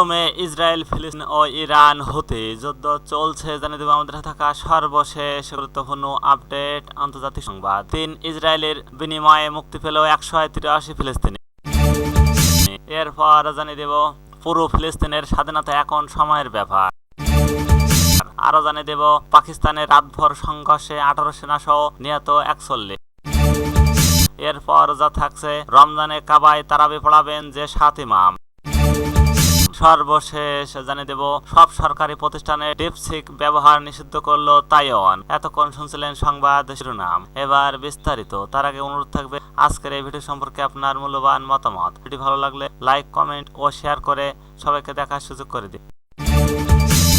মে Israel, ফিলিস্তিন ও Iran হতে যুদ্ধ চলছে জানিয়ে দেব আমাদের থাকা সর্বশেষ গুরুত্বপূর্ণ আপডেট আন্তর্জাতিক সংবাদ। 3 ইসরায়েলের বিনিময়ে মুক্তি পেল 183 ফিলিস্তিনি। এরপর জানিয়ে দেব পুরো ফিলিস্তিনের স্বাধীনতা এখন সময়ের ব্যাপার। আরো জানিয়ে দেব পাকিস্তানের রাতভর সংঘর্ষে 18 সেনা সহ নিহত 41। এরপর যা থাকছে রমজানে কাবায় তারাবি পড়াবেন যে 7 ইমাম। সর্বশেষ জানিয়ে দেব সব সরকারি প্রতিষ্ঠানে ডিপসিক ব্যবহার নিষিদ্ধ করলো তাইওয়ান। এতক্ষণ শুনছিলেন সংবাদ শিরোনাম, এবার বিস্তারিত। তার আগে অনুরোধ থাকবে আজকের এই ভিডিও সম্পর্কে আপনার মূল্যবান মতামত। ভিডিও ভালো লাগলে লাইক, কমেন্ট ও শেয়ার করে সবাইকে দেখার সুযোগ করে দিন।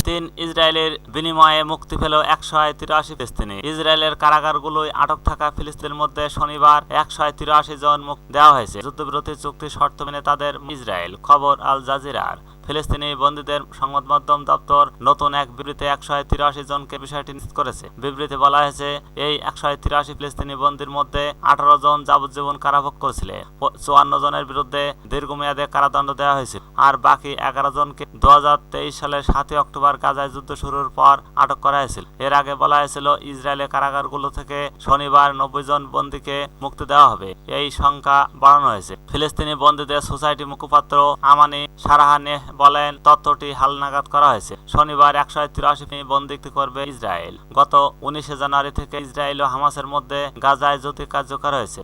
3 ইসরায়েলের বিনিময়ে মুক্তি পেল 183 ফিলিস্তিনি। ইসরায়েলের কারাগারগুলোয় আটক থাকা ফিলিস্তিনের মধ্যে শনিবার 183 জন মুক্তি দেওয়া হয়েছে। যুদ্ধবিরতি চুক্তির শর্ত মেনে তাদের ইসরায়েল। খবর আল জাজিরার। ফিলিস্তিনি বন্দীদের সংবাদ মাধ্যম দপ্তর নতুন এক বিবৃতিতে 183 জনকে বিষয়টি নিশ্চিত করেছে। বিবৃতিতে বলা হয়েছে এই 183 ফিলিস্তিনি বন্দীর মধ্যে 18 জন যাবজ্জীবন কারাভোগ করেছিলেন। 54 জনের বিরুদ্ধে দীর্ঘমেয়াদে কারাদণ্ড দেওয়া হয়েছিল, আর বাকি 11 জনকে 2023 সালের 7 অক্টোবর গাজায় যুদ্ধ শুরুর পর আটক করা হয়েছিল। এর আগে বলা হয়েছিল ইসরায়েলের কারাগারগুলো থেকে শনিবার 90 জন বন্দীকে মুক্তি দেওয়া হবে। এই সংখ্যা বাড়ানো হয়েছে। ফিলিস্তিনি বন্দীদের সোসাইটি মুখপাত্র আমানি সারাহানে বলেন তথ্যটি হালনাগাদ করা হয়েছে। শনিবার 183 বন্দী করবে ইসরায়েল। গত 19 জানুয়ারি থেকে ইসরায়েল ও হামাসের মধ্যে গাজায় যুদ্ধ কার্যকর হয়েছে।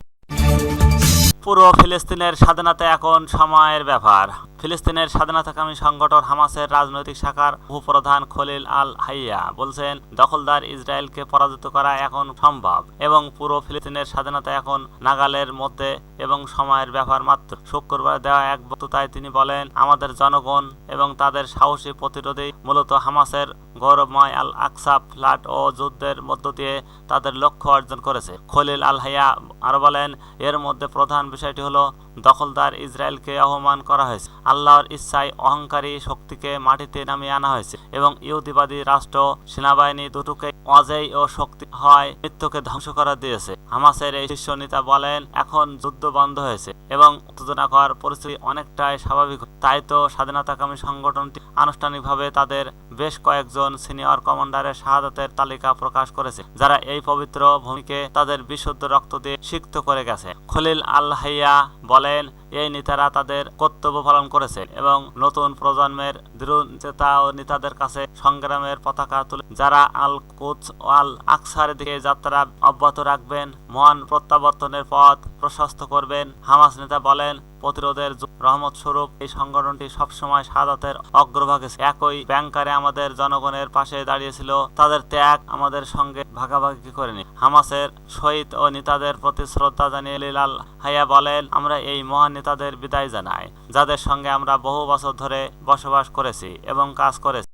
পুরো ফিলিস্তিনের স্বাধীনতা এখন সময়ের ব্যাপার। ফিলিস্তিনের স্বাধীনতাকামী সংগঠন হামাসের রাজনৈতিক শাখার উপপ্রধান খলিল আল হাইয়া বলছেন দখলদার ইসরায়েলকে পরাজিত করা এখন সম্ভব এবং পুরো ফিলিস্তিনের স্বাধীনতা এখন নাগালের মধ্যে এবং সময়ের ব্যাপার মাত্র। শুক্রবার দেওয়া এক বক্তৃতায় তিনি বলেন, আমাদের জনগণ এবং তাদের সাহসী প্রতিরোধী মূলত হামাসের গৌরবময় আল আকসা ফ্লাট ও যুদ্ধের মধ্য দিয়ে তাদের লক্ষ্য অর্জন করেছে। খলিল আল হাইয়া আরো বলেন, এর মধ্যে প্রধান বিষয়টি হলো দখলদার ইসরায়েলকে অপমান করা হয়েছে। আল্লাহর ইচ্ছায় অহংকারী শক্তিকে মাটিতে নামিয়ে আনা হয়েছে এবং ইহুদিবাদী রাষ্ট্র সেনাবাহিনী দুটোকে অজেয় ও শক্তি হয় মৃত্যুকে ধ্বংস করা দিয়েছে। হামাসের এই শীর্ষ নেতা বলেন, এখন যুদ্ধ বন্ধ হয়েছে এবং উত্তেজনাকর পরিস্থিতি অনেকটাই স্বাভাবিক। তাই তো স্বাধীনতাকামী সংগঠনটি আনুষ্ঠানিকভাবে তাদের বেশ কয়েকজন সিনিয়র কমান্ডারের শাহাদাতের তালিকা প্রকাশ করেছে, যারা এই পবিত্র ভূমিকে তাদের বিশুদ্ধ রক্ত দিয়ে সিক্ত করে গেছে। খলিল আল হাইয়া বলেন, এই নেতারা তাদের কর্তব্য পালন করেছেন এবং নতুন প্রজন্মের দৃঢ়চেতা ও নেতাদের কাছে সংগ্রামের পতাকা তুলে যারা আল কুদস ও আল আকসার দিকে যাত্রা অব্যাহত রাখবেন, মহান প্রত্যাবর্তনের পথ প্রশস্ত করবেন। হামাস নেতা বলেন, প্রতিরোধের রহমত স্বরূপ এই সংগঠনটি সবসময় শাহাদাতের অগ্রভাগে একই ব্যাংকারে আমাদের জনগণের পাশে দাঁড়িয়েছিল। তাদের ত্যাগ আমাদের সঙ্গে ভাগাভাগি করেনি। হামাসের শহীদ ও নেতাদের প্রতি শ্রদ্ধা জানিয়ে লিলাল হাইয়া বলেন, আমরা এই মহান নেতাদের বিদায় জানাই, যাদের সঙ্গে আমরা বহু বছর ধরে বসবাস করেছি এবং কাজ করেছি।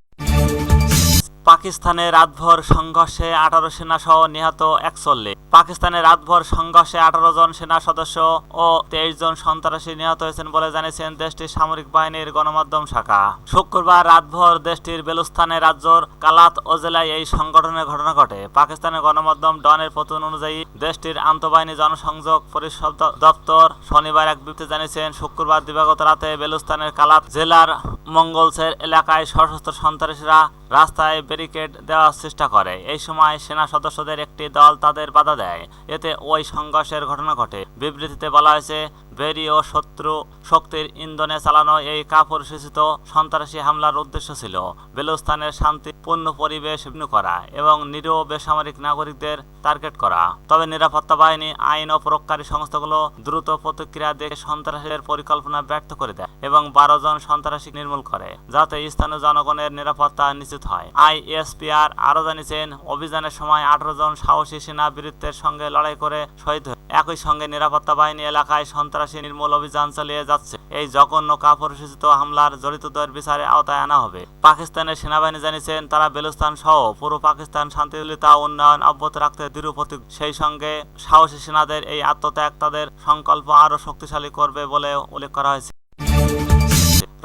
পাকিস্তানের রাতভর সংঘর্ষে 18 সেনা সহ নিহত 41। পাকিস্তানের রাতভর সংঘর্ষে 18 জন সেনা সদস্য ও 23 জন সন্ত্রাসী নিহত হয়েছেন বলে জানিয়েছেন দেশটির সামরিক বাহিনীর গণমাধ্যম শাখা। শুক্রবার রাতভর দেশটির বেলুস্তানে রাজ্যর কালাত উপজেলায় এই সংঘটনের ঘটনা ঘটে। পাকিস্তানের গণমাধ্যম ডনের প্রতিবেদন অনুযায়ী দেশটির আন্তঃবাহিনী জনসংযোগ পরিষদ দপ্তর শনিবার এক বিবৃতিতে জানিয়েছেন, শুক্রবার দিবাগত রাতে বেলুস্তানের কালাত জেলার মঙ্গলসের এলাকায় সশস্ত্র সন্ত্রাসীরা রাস্তায় ব্যারিকেড দেওয়ার চেষ্টা করে। এই সময় সেনা সদস্যদের একটি দল তাদের বাধা দেয়। এতে ওই সংঘর্ষের ঘটনা ঘটে। বিবৃতিতে বলা হয়েছে, বেরি ও শত্রু শক্তির ইন্ধনে চালানো এই কাপুরুষোচিত সন্ত্রাসী হামলার উদ্দেশ্য ছিল বেলুস্তানের শান্তিপূর্ণ পরিবেশ বিঘ্ন করা এবং নিরীহ বেসামরিক নাগরিকদের টার্গেট করা। তবে নিরাপত্তা বাহিনী, আইন ও প্রয়োগকারী সংস্থাগুলো দ্রুত প্রতিক্রিয়া দিয়ে সন্ত্রাসীদের পরিকল্পনা ব্যর্থ করে দেয় এবং 12 জন সন্ত্রাসী নির্মূল করে, যাতে স্থানীয় জনগণের নিরাপত্তা নিশ্চিত হয়। আইএসপিআর আরো জানিয়েছেন, অভিযানের সময় 18 জন সাহসী সেনা বীরত্বের সঙ্গে লড়াই করে শহীদ হয়েছে। একই সঙ্গে নিরাপত্তা বাহিনী এলাকায় সন্ত্রাসী নির্মূল অভিযান চালিয়ে যাচ্ছে। এই জঘন্য কাপুরুষোচিত হামলার জড়িতদের বিচারের আওতায় আনা হবে। পাকিস্তানের সেনাবাহিনী জানিয়েছেন, তারা বেলুস্তান সহ পুরো পাকিস্তান শান্তিশৃঙ্খলা উন্নয়ন অব্যাহত রাখতে দৃঢ় প্রতিজ্ঞ। সেই সঙ্গে সাহসী সেনাদের এই আত্মত্যাগ তাদের সংকল্প আরো শক্তিশালী করবে বলে উল্লেখ করা হয়েছে।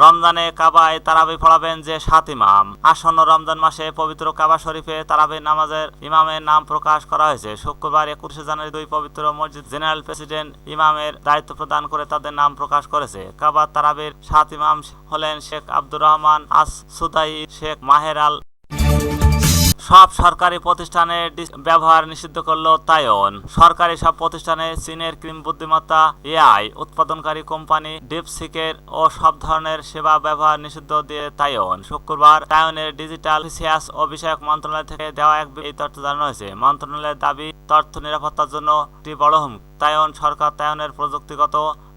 রমজানে কাবায় তারাবি পড়াবেন যে 7 ইমাম। আসন্ন রমজান মাসে পবিত্র কাবা শরীফে তারাবি নামাজের ইমামের নাম প্রকাশ করা হয়েছে। শুক্রবার 21 জানুয়ারি 2 পবিত্র মসজিদ জেনারেল প্রেসিডেন্ট ইমামের দায়িত্ব প্রদান করে তাদের নাম প্রকাশ করেছে। কাবা তারাবির 7 ইমাম হলেন শেখ আব্দুর রহমান আস সুদাই, শেখ মাহের আল। সব সরকারি প্রতিষ্ঠানে ব্যবহার নিষিদ্ধ করল তাইওয়ান। সরকারি সব প্রতিষ্ঠানে চীনের কৃত্রিম বুদ্ধিমত্তা এআই উৎপাদনকারী কোম্পানি ডিপসিকের ও সব ধরনের সেবা ব্যবহার নিষিদ্ধ দিয়ে তাইওয়ান। শুক্রবার তাইওয়ানের ডিজিটাল অফিসিয়াস ও বিষয়ক মন্ত্রণালয় থেকে দেওয়া এই তথ্য জানানো হয়েছে। মন্ত্রণালয়ের দাবি, তথ্য নিরাপত্তার জন্য একটি বড় হুমকি। তাইওয়ান সরকার তাইওয়ানের প্রযুক্তিগত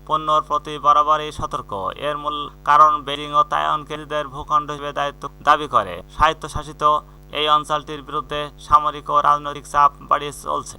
পণ্যর প্রতি বরাবরই সতর্ক। এর মূল কারণ বেইজিং ও তাইওয়ানকে নিজেদের ভূখণ্ড হিসেবে দায়িত্ব দাবি করে স্বায়ত্তশাসিত এই অঞ্চলটির বিরুদ্ধে সামরিক ও রাজনৈতিক চাপ বাড়িয়ে চলছে।